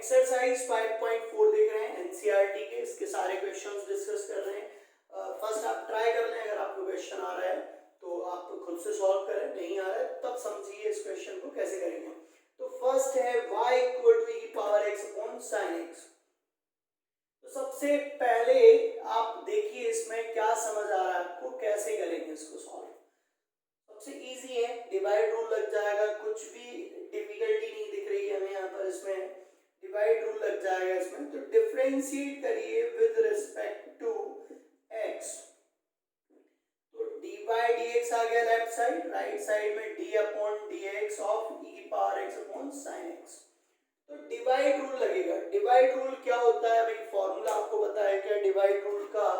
Exercise 5.4 देख रहे हैं एनसीईआरटी के, इसके सारे क्वेश्चंस डिस्कस कर रहे हैं। फर्स्ट आप ट्राई कर लें, अगर आपको क्वेश्चन आ रहा है तो आप खुद से सॉल्व करें, नहीं आ रहा है तब समझिए इस क्वेश्चन को कैसे करेंगे। तो फर्स्ट है y equal to e power x upon sin x। तो सबसे पहले आप देखिए इसमें क्या समझ आ रहा है आपको, कैसे करेंगे इसको सॉल्व। सबसे इजी है, डिवाइड रूल लग जाएगा, कुछ भी डिफिकल्टी नहीं दिख रही है हमें यहाँ पर, इसमें डिवाइड रूल लग जाएगा इसमें। तो डिफरेंशिएट करिए विद रिस्पेक्ट टू x, तो dy dx आ गया लेफ्ट साइड, राइट साइड में d upon dx of e power x upon sin x। तो डिवाइड रूल लगेगा। डिवाइड रूल क्या होता है भाई, फॉर्मूला आपको पता है क्या डिवाइड रूल का।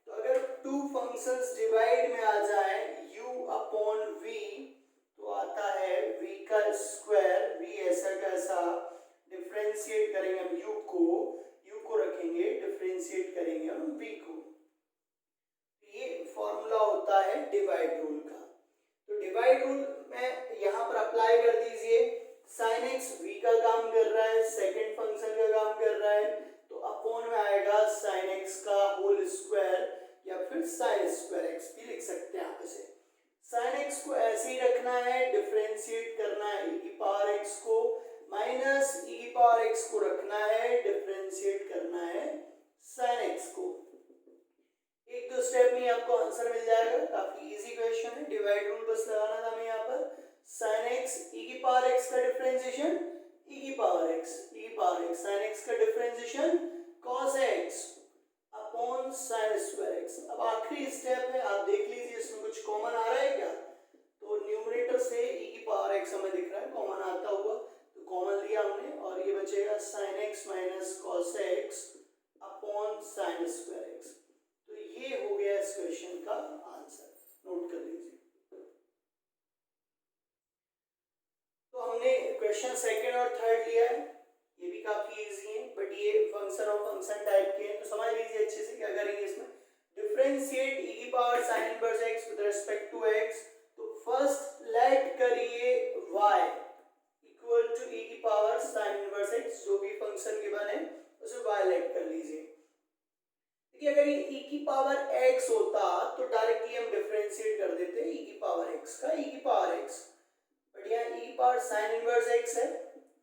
तो अगर टू फंक्शंस डिवाइड में आ जाए u अपॉन v, तो आता है v का स्क्वायर, v ऐसा कैसा, डिफरेंशिएट करेंगे हम u को रखेंगे, डिफरेंशिएट करेंगे हम v को। ये फॉर्मूला होता है डिवाइड रूल का। तो डिवाइड रूल में यहाँ पर अप्लाई कर दीजिए। sin x v का काम कर रहा है, सेकंड फंक्शन का काम कर रहा है, तो अपॉन में आएगा sin x का होल स्क्वायर या फिर sin स्क्वायर x भी लिख सकते हैं आप इसे। sin x को ऐसे ही रखना है, डिफरेंशिएट करना है e की पावर x को, माइनस e की पावर x को रखना है, डिफरेंशिएट करना है sin x को। एक दो स्टेप में आपको आंसर मिल जाएगा, काफी इजी क्वेश्चन है। डिवाइड रूल बस लगाना था हमें यहाँ पर। sin x e की पावर x का डिफरेंशिएशन e की पावर x sin x का differentiation cos x upon sin square x। अब आखिरी स्टेप है, आप देख लीजिए इसमें कुछ कॉमन आ रहा है क्या। तो न्यूमरेटर से e की पावर x हमें दिख रहा है कॉमन आता हुआ, तो कॉमन लिया हमने और ये बचेगा sin x minus cos x upon sin square x। तो ये हो गया इस क्वेश्चन का आंसर, नोट कर लीजिए। तो हमने क्वेश्चन सेकंड और थर्ड लिया है, ये भी काफी इजी है, बट ये फंक्शन और फंक्शन टाइप के हैं, तो समझ लीजिए अच्छे से क्या करेंगे इसमें। डिफरेंशिएट e की power sin inverse x with respect to x। तो फर्स्ट लेट करिए y इक्वल टू e की पावर sin इनवर्स x, जो भी फंक्शन गिवन है उसे y लेट कर लीजिए। देखिए अगर ये e की पावर x होता तो डायरेक्टली हम डिफरेंशिएट कर देते e की पावर x का e की पावर x, बट यहाँ e की पावर sin इनवर्स x है,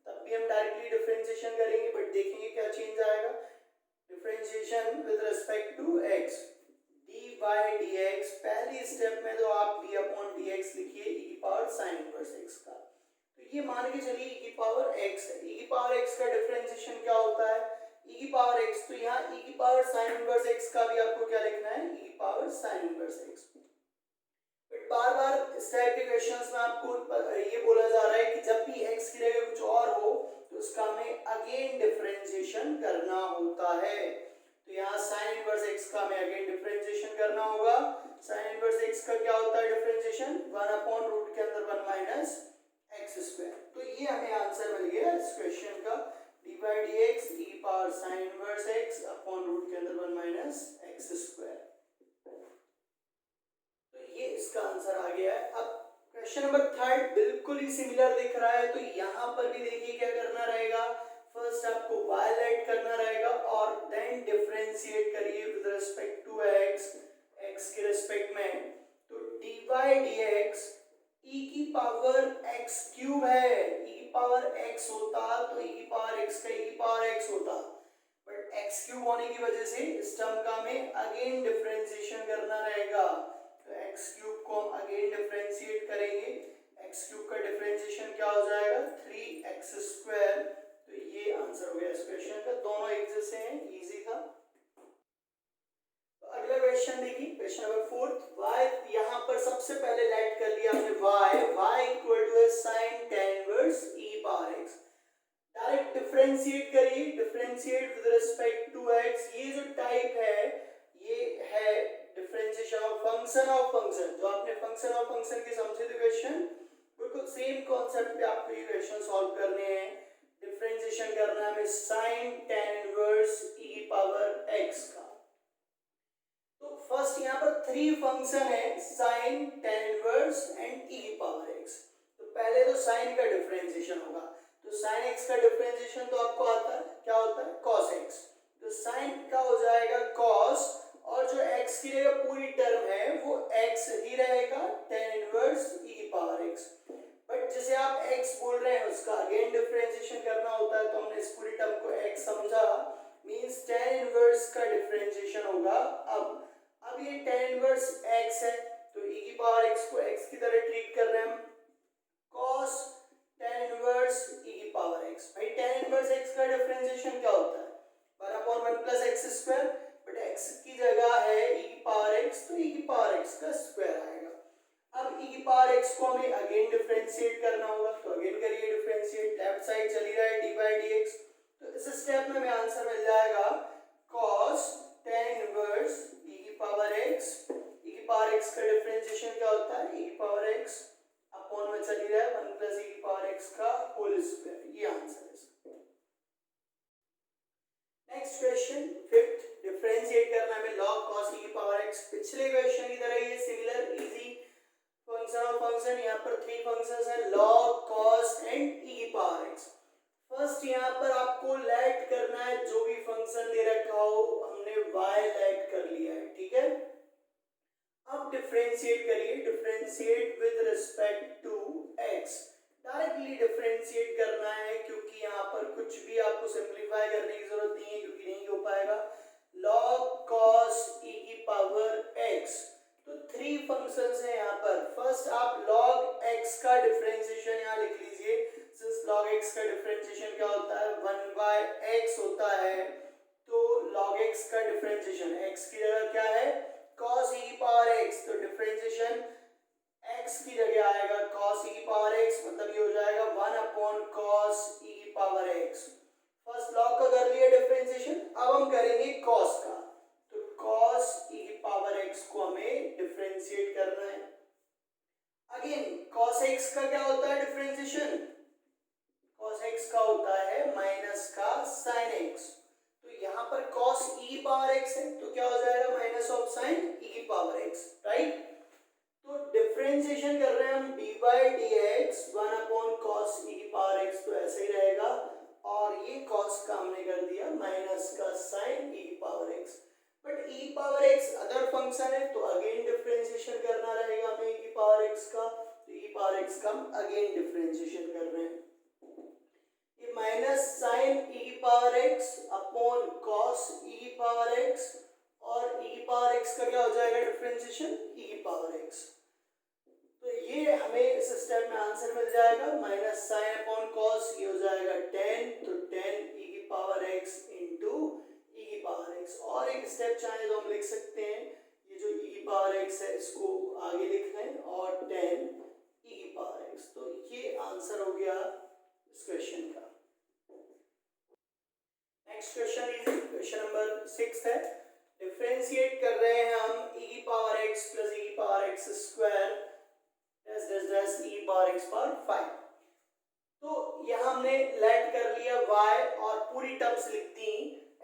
तब भी हम डायरेक्टली डिफरेंशिएशन करेंगे, बट देखेंगे क्या चेंज आएगा। Differentiation with respect to x, dy dx, पहली स्टेप में तो आप d अपॉन dx लिखिए e की पावर sin इनवर्स x का। तो ये मान के चलिए e की पावर x है, e की पावर x का डिफरेंशिएशन क्या होता है e की पावर x, तो यहाँ e की पावर sin इनवर्स x का भी आपको क्या लिखना है e की power sin inverse x। But बार बार इस टाइप के क्वेश्चंस में आपको ये बोला जा रहा है कि जब भी x की जगह कुछ और हो तो उसका हमें अगेन डिफरेंशिएशन करना होता है। तो यहाँ sin इनवर्स x का हमें अगेन डिफरेंशिएशन करना होगा। sin इनवर्स x का क्या होता है डिफरेंशिएशन, 1 अपॉन रूट के अंदर 1 माइनस x स्क्वायर। तो ये हमें आंसर मिल गया इस क्वेश्चन का, dy dx e power sin inverse x upon root के अंदर 1 माइनस x स्क्वायर। तो ये इसका आंसर आ गया है। अब क्वेश्चन नंबर थर्ड बिल्कुल ही सिमिलर दिख रहा है, तो यहाँ पर भी देखिए क्या करना रहेगा। फर्स्ट आपको y लेट करना रहेगा और देन डिफरेंशिएट करिए विद रिस्पेक्ट टू x के रिस्पेक्ट में। तो dy dx e की पावर x क्यूब है, e की पावर x होता तो e की पावर x का e की पावर x होता, बट x क्यूब होने की वजह से इस टर्म का हमें अगेन डिफरेंशिएशन करना रहेगा। तो x क्यूब को हम अगेन डिफरेंशिएट करेंगे, x क्यूब का डिफरेंशिएशन क्या हो जाएगा 3x स्क्वायर। तो ये आंसर हो गया इस क्वेश्चन का, दोनों एक जैसे हैं, इजी था। तो अगला क्वेश्चन देखिए, क्वेश्चन नंबर फोर्थ। y यहाँ पर सबसे पहले लेट कर लिया हमने y equal to sin tan inverse e power x। Direct differentiate करिए, differentiate with respect to x। ये जो टाइप है ये है डिफरेंशिएशन ऑफ फंक्शन, जो आपने फंक्शन ऑफ फंक्शन के समझे थे क्वेश्चन, बिल्कुल सेम कॉन्सेप्ट पे आपको ये क्वेश्चन सॉल्व करने हैं। डिफरेंशिएशन करना है sin tan inverse e power x का। तो फर्स्ट यहाँ पर थ्री फंक्शन है sin tan inverse and e power x। तो पहले तो sin का डिफरेंशिएशन होगा, तो तो साइन एक्स का डिफरेंशिएशन तो आपको आता है, क्या होता है, कॉस एक्स। तो साइन का हो जाएगा कॉस, और जो x की जगह पूरी टर्म है वो x ही रहेगा, tan इनवर्स e की पावर x। बट जैसे आप x बोल रहे हैं उसका अगेन डिफरेंशिएशन करना होता है, तो हमने इस पूरी टर्म को x समझा, मींस tan इनवर्स का डिफरेंशिएशन होगा। अब ये tan इनवर्स x है, तो e की पावर x को x की तरह ट्रीट कर रहे हैं हम, cos tan इनवर्स e की पावर x। भाई tan इनवर्स x का डिफरेंशिएशन क्या होता है, 1/1 plus x square, but x की जगह है e की पावर x, तो e की पावर x का स्क्वायर आएगा। अब e की पावर x को हमें अगेन डिफरेंशिएट करना होगा, तो अगेन करिए डिफरेंशिएट, लेफ्ट साइड चली रहा है d बाई dx, तो इस स्टेप में हमें आंसर मिल जाएगा cos tan इनवर्स e की पावर x। e की पावर x का डिफरेंशिएशन क्या होता है, e की पावर x अपॉन में चली रहा है 1 प्लस e की पावर x का होल स्क्वायर, ये आंसर है इसका। नेक्स्ट क्वेश्चन फिफ्थ, डिफरेंशिएट करना है log cos e की पावर x। पिछले क्वेश्चन की तरह ये सिमिलर इजी फंक्शन और फंक्शन, यहाँ पर 3 फंक्शंस हैं log cos एंड e की पावर x। फर्स्ट यहाँ पर आपको लेट करना है, जो भी फंक्शन दे रखा हो हमने y लेट कर लिया है, ठीक है। अब डिफरेंशिएट करिए, differentiate with respect to x, directly differentiate करना है, क्योंकि यहाँ पर कुछ भी आपको सिंपलीफाई करने की जरूरत नहीं है, क्योंकि नहीं हो पाएगा। log cos e की पावर x, तो 3 फंक्शंस हैं यहाँ पर। फर्स्ट आप log x का डिफरेंशिएशन यहाँ लिख लीजिए, सिंस log x का डिफरेंशिएशन क्या होता है, 1/x होता है, तो log x का डिफरेंशिएशन x की जगह क्या है, cos e की पावर x, तो डिफरेंशिएशन x की जगह आएगा cos e की पावर x, मतलब ये हो जाएगा 1/cos e की पावर x। फर्स्ट log का कर लिया डिफरेंशिएशन, अब हम करेंगे cos का, तो cos e की पावर x को हमें डिफरेंशिएट करना है। अगेन cos x का क्या होता है डिफरेंशिएशन, cos x का होता है माइनस का sin x, तो यहाँ पर cos e की पावर x है, तो क्या हो जाएगा माइनस ऑफ sin e की पावर x, राइट। तो डिफरेंशिएशन कर रहे हैं हम d by dx 1/cos e की पावर x, तो ऐसे ही रहेगा, और ये cos का हमने कर दिया माइनस का sin e की पावर x। बट e की पावर x अदर फंक्शन है, तो अगेन डिफरेंशिएशन करना रहेगा हमें e की पावर x का, तो e की पावर x का हम अगेन डिफरेंशिएशन कर रहे हैं। ये माइनस sin e की power x upon cos e की पावर x, और e की पावर x का क्या हो जाएगा डिफरेंशिएशन, e की पावर x। तो ये हमें इस स्टेप में आंसर मिल जाएगा, माइनस साइन अपॉन कॉस, ये हो जाएगा 10, तो 10 e की पावर x इंटू e की पावर x। और एक स्टेप चाहे तो हम लिख सकते हैं, ये जो e की पावर x है इसको आगे लिख लें, और 10 e की पावर x, तो ये आंसर हो गया इस क्वेश्चन का। Next question easy, question number 6 है, डिफरेंशिएट कर रहे हैं हम e की पावर x प्लस e की power x square e power x power 5। तो यहाँ हमने लेट कर लिया y और पूरी टर्म्स लिख दी,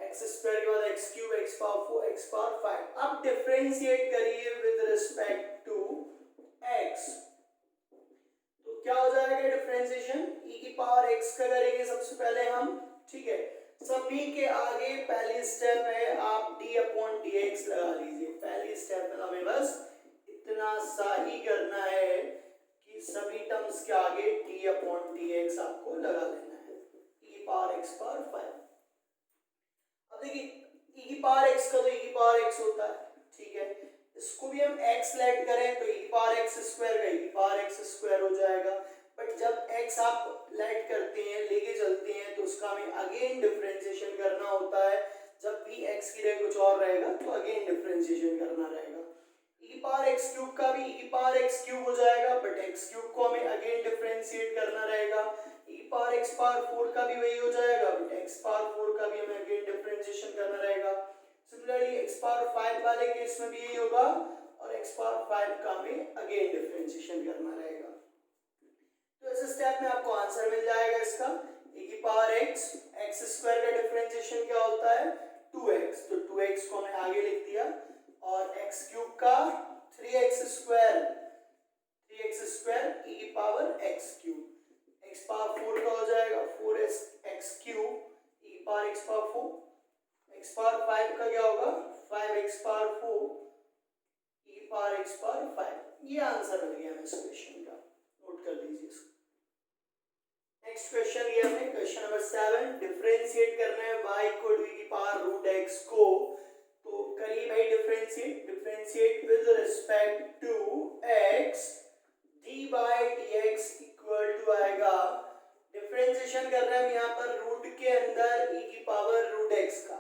x स्क्वायर के बाद x cube x power 4 x power 5। अब डिफरेंशिएट करिए विद रिस्पेक्ट टू x, तो क्या हो जाएगा डिफरेंशिएशन, e की पावर x का करेंगे सबसे पहले हम, ठीक है। सभी के आगे पहली स्टेप है आप d/dx लगा लीजिए, पहली स्टेप में हमें बस इतना सा ही करना है कि सभी टर्म्स के आगे d/dx आपको लगा लेना है, e की पावर x पावर 5। अब देखिए e की पावर x का तो e की पावर x होता है, ठीक है, इसको भी हम x लेट करें तो e की पावर x स्क्वायर का e की पावर x स्क्वायर हो जाएगा। बट जब x आप लेट करते हैं, लेके चलते हैं, तो उसका हमें अगेन डिफरेंशिएशन करना होता है। जब भी x की जगह कुछ और रहेगा तो अगेन डिफरेंशिएशन करना रहेगा। e की पावर x क्यूब का भी e की पावर x क्यूब हो जाएगा, बट x क्यूब को हमें अगेन डिफरेंशिएट करना रहेगा। e की पावर x पावर 4 का भी वही हो जाएगा, बट x पावर 4 का भी हमें अगेन डिफरेंशिएशन करना रहेगा। सिमिलरली x पावर 5 वाले केस में भी यही होगा, और x पावर 5 का हमें अगेन डिफरेंशिएशन करना रहेगा। तो इस स्टेप में आपको आंसर मिल जाएगा इसका, e की पावर x स्क्वायर का डिफरेंशिएशन क्या होता है 2x, तो 2x को हमने आगे लिख दिया, और x क्यूब का 3x स्क्वायर e की power x cube, x power 4 का हो जाएगा 4x cube E power x power 4, x power 5 का क्या होगा 5x power 4 E power x power 5। ये आंसर मिल गया हमें इस क्वेश्चन का, नोट कर लीजिए इसको। नेक्स्ट क्वेश्चन ये हमने क्वेश्चन नंबर 7 डिफरेंशिएट करना है y इक्वल टू e की पावर रूट x को। तो करिए भाई differentiate with respect to x dy dx equal to आएगा, डिफरेंशिएशन कर रहे हैं हम यहाँ पर रूट के अंदर e की पावर रूट x का।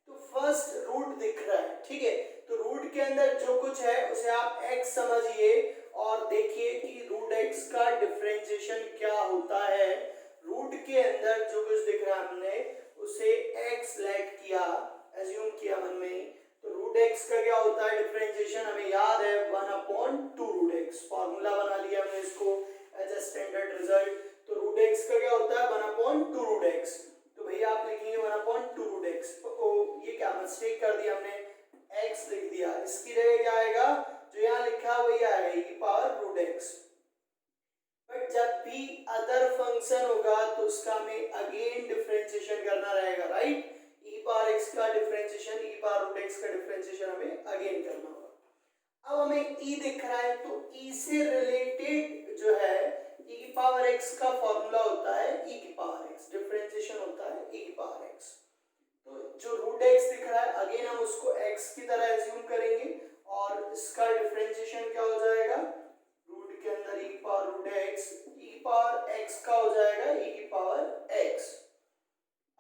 तो फर्स्ट रूट दिख रहा है, ठीक है, तो रूट के अंदर जो कुछ है उसे आप x समझिए और देखिए कि रूट x का डिफरेंशिएशन क्या होता है। रूट के अंदर जो कुछ दिख रहा है हमने उसे x लेट किया, एज्यूम किया मन में ही, तो रूट x का क्या होता है डिफरेंशिएशन हमें याद है 1/2 रूट x, फॉर्मूला बना लिया हमने इसको एज अ स्टैंडर्ड रिजल्ट। तो रूट x का क्या होता है 1/2 रूट x, तो भैया आप लिखेंगे 1/2 रूट x। तो ये क्या मिस्टेक कर दिया हमने, x लिख दिया, इसकी जगह क्या आएगा जो यहाँ लिखा है वही आएगा e की पावर रूट x। बट जब भी अदर फंक्शन होगा तो उसका हमें अगेन डिफरेंशिएशन करना रहेगा, राइट, e पावर x का differentiation e power root x का डिफरेंशिएशन हमें अगेन करना होगा। अब हमें e दिख रहा है तो e से रिलेटेड जो है e की पावर x का फॉर्मूला होता है e की पावर x, डिफरेंशिएशन होता है e की पावर x। तो जो रूट x दिख रहा है अगेन हम उसको x की तरह एज्यूम करेंगे और इसका डिफरेंशिएशन क्या हो जाएगा, रूट के अंदर e की पावर रूट x, e की पावर x का हो जाएगा e की पावर x।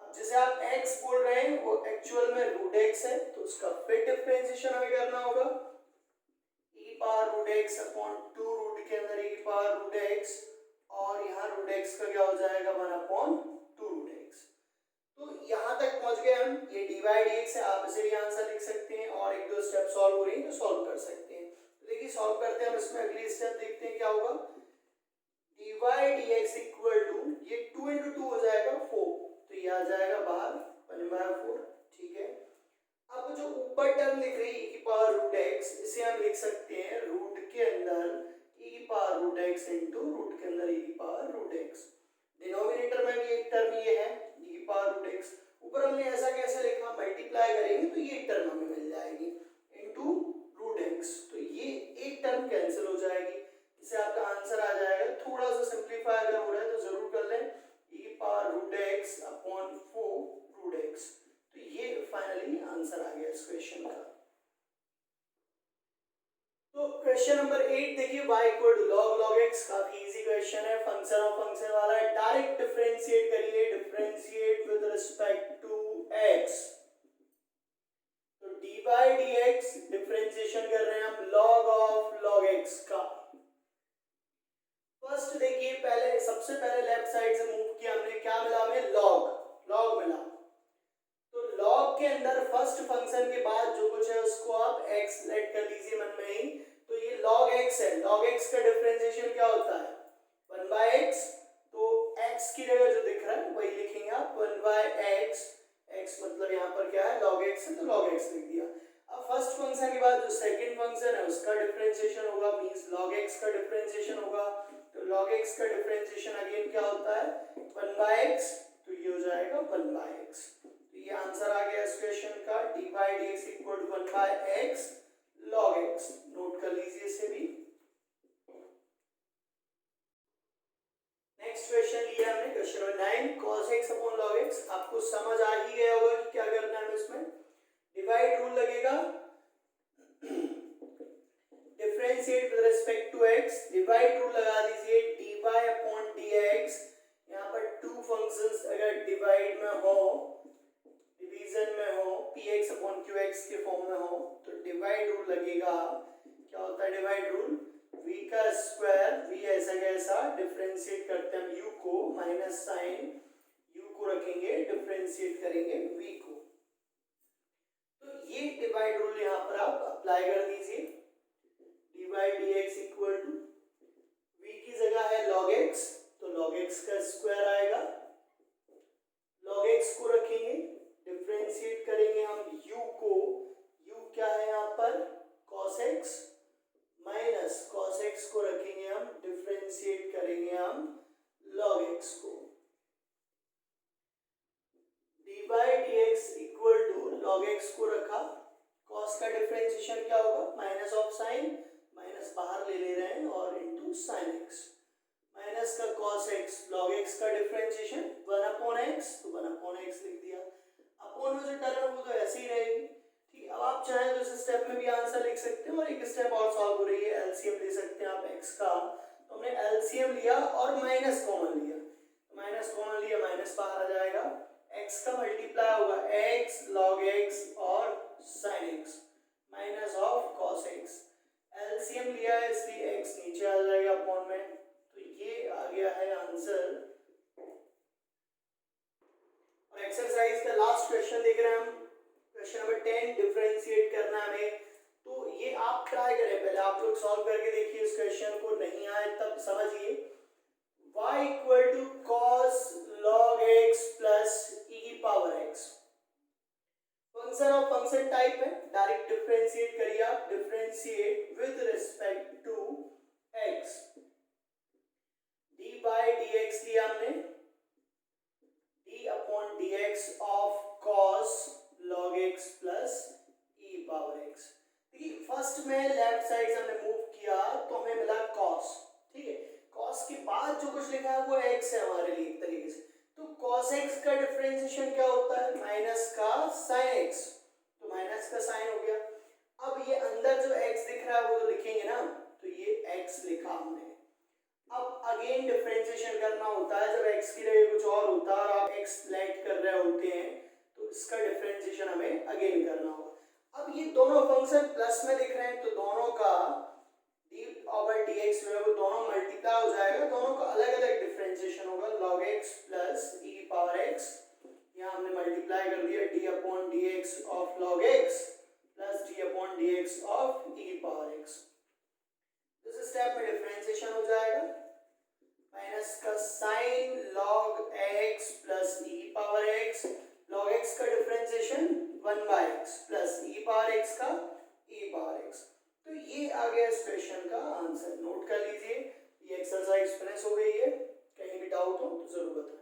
अब जैसे आप x बोल रहे हैं वो एक्चुअल में रूट x है तो उसका फिर डिफरेंशिएशन हमें करना होगा e की power root x upon 2 root के अंदर e की पावर रूट x और यहाँ रूट x का क्या हो जाएगा 1/2 रूट x। तो यहाँ तक पहुंच गए हम, ये dy dx है, आप इसे भी आंसर लिख सकते हैं और एक दो स्टेप सॉल्व हो रही है तो सॉल्व कर सकते हैं। देखिए सॉल्व करते हैं हम, इसमें अगली स्टेप देखते हैं क्या होगा, dy dx इक्वल टू ये 2 into 2 हो जाएगा 4, तो ये आ जाएगा बाहर 1/4, ठीक है। अब जो ऊपर टर्म दिख रही है e की पावर रूट x, इसे हम लिख सकते हैं रूट के अंदर e की power root x into root के अंदर e की पावर रूट x। डिनोमिनेटर में भी एक टर्म ये है e की पावर रूट x, ऊपर हमने ऐसा कैसे लिखा, मल्टीप्लाई करेंगे तो ये टर्म हमें मिल जाएगी इंटू रूट x, तो ये एक टर्म कैंसिल हो जाएगी, इससे आपका आंसर आ जाएगा। थोड़ा सा सिंप्लीफाई अगर हो रहा है तो जरूर कर लें, e की power root x upon 4 root x, तो ये फाइनली आंसर आ गया इस क्वेश्चन का। तो क्वेश्चन नंबर 8 देखिए, y equal to log x, काफी इजी क्वेश्चन है, फंक्शन ऑफ फंक्शन वाला है, डायरेक्ट डिफरेंशिएट करिए, differentiate with respect to x। तो dy dx डिफरेंशिएशन कर रहे हैं हम log x का। फर्स्ट देखिए, पहले सबसे पहले लेफ्ट साइड से मूव किया हमने, क्या मिला हमें log मिला, तो log के अंदर फर्स्ट फंक्शन के बाद जो कुछ है उसको आप x लेट कर लीजिए मन में ही, तो ये log x है, log x का डिफरेंशिएशन क्या होता है 1/x, तो x की जगह जो दिख रहा है वही लिखेंगे आप 1/x, x मतलब यहाँ पर क्या है log x है तो log x लिख दिया। अब फर्स्ट फंक्शन के बाद जो सेकंड फंक्शन है उसका डिफरेंशिएशन होगा, मींस log x का डिफरेंशिएशन होगा, तो log x का डिफरेंशिएशन अगेन क्या होता है 1/x, तो ये हो जाएगा 1/x। तो ये आंसर आ गया इस क्वेश्चन का, dy dx equal to 1/x log x, note कर लीजिए इसे भी। नेक्स्ट क्वेश्चन लिया हमने question number 9 cos x upon log x, आपको समझ आ ही गया होगा कि क्या करना है इसमें, डिवाइड रूल लगेगा, differentiate with respect to x, divide rule लगा दीजिए dy अपॉन dx, यहाँ पर टू फंक्शंस अगर डिवाइड में हो, डिवीजन में हो, px अपॉन qx के फॉर्म में हो तो डिवाइड रूल लगेगा, क्या होता है डिवाइड रूल, v का स्क्वायर, v ऐसा कैसा, डिफरेंशिएट करते हैं u को, माइनस साइन u को रखेंगे, डिफरेंशिएट करेंगे v को, तो ये डिवाइड रूल यहाँ पर आप अप्लाई कर दीजिए, dy dx equal to v की जगह है log x, तो log x का स्क्वायर आएगा, log x को रखेंगे, डिफरेंशिएट करेंगे हम u को, u क्या है यहाँ पर cos x, minus cos x को रखेंगे हम, डिफरेंशिएट करेंगे हम log x x equal to log x को रखा, cos का डिफरेंशिएशन क्या होगा, माइनस ऑफ साइन, माइनस बाहर ले रहे हैं और इनटू sin x, माइनस का cos x, log x का डिफरेंशिएशन 1/x, तो 1/x लिख दिया, अपॉन में जो टर्म है वो तो ऐसे ही रहेगी। ठीक, अब आप चाहें तो इस स्टेप में भी आंसर लिख सकते हैं और एक स्टेप और सॉल्व हो रही है, एलसीएम ले सकते हैं आप x का, तो हमने एलसीएम लिया और माइनस कॉमन लिया, माइनस कॉमन लिया, माइनस बाहर आ जाएगा, x का मल्टीप्लाई होगा x log x और sin x minus of cos x, LCM लिया है इसलिए x नीचे आ जाएगा अपॉन में, तो ये आ गया है आंसर। और एक्सरसाइज का लास्ट क्वेश्चन देख रहे हैं हम, क्वेश्चन नंबर 10, डिफरेंशिएट करना है हमें, तो ये आप ट्राई करें, पहले आप लोग सॉल्व करके देखिए इस क्वेश्चन को, नहीं आए तब समझिए। y equal to cos log x plus e power x, function of function type है, डायरेक्ट डिफरेंशिएट करिए आप, differentiate with respect to x, d by dx लिया हमने, d upon dx of cos log x plus e power x। देखिए first में left side से हमने move किया तो हमें मिला cos, ठीक है, cos के बाद जो कुछ लिखा है वो x है हमारे लिए एक तरीके से, तो cos x का डिफरेंशिएशन क्या होता है, माइनस का sin x, तो माइनस का sin हो गया। अब ये अंदर जो x दिख रहा है वो तो लिखेंगे ना, तो ये x लिखा हमने। अब अगेन डिफरेंशिएशन करना होता है जब x की जगह कुछ और होता है और आप x सिलेक्ट कर रहे होते हैं, तो इसका डिफरेंशिएशन हमें अगेन करना होगा। अब ये दोनों फंक्शन प्लस में दिख रहे हैं तो दोनों का d ओवर dx जो है वो दोनों मल्टीप्लाई हो जाएगा, दोनों का अलग अलग डिफरेंशिएशन होगा, log x plus e power x, यहाँ हमने मल्टीप्लाई कर दिया d upon dx of log x plus d upon dx of e power x, इस स्टेप में डिफरेंशिएशन हो जाएगा, माइनस का sin log x plus e power x, log x का differentiation 1/x plus e power x का e power x, तो ये आ गया इस क्वेश्चन का आंसर। नोट कर लीजिए, ये एक्सरसाइज फिनिश हो गई है, कहीं भी डाउट हो तो जरूर बताएं।